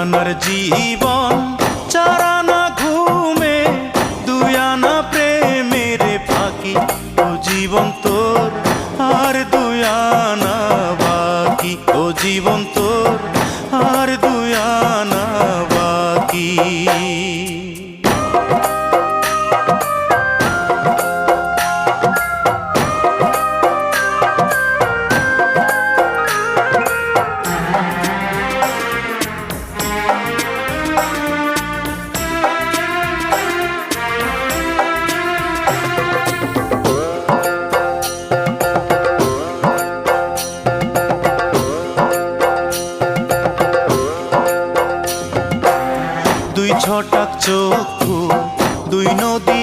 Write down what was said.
আনার জীবন, চার আনা ঘুমে, দুই আনা প্রেমের ফাঁকি। ও জীবন তোর আর দুই আনা বাকি, ও জীবন তোর আর দুই আনা বাকি। দুই ছটাক চক্ষু, দুই নদী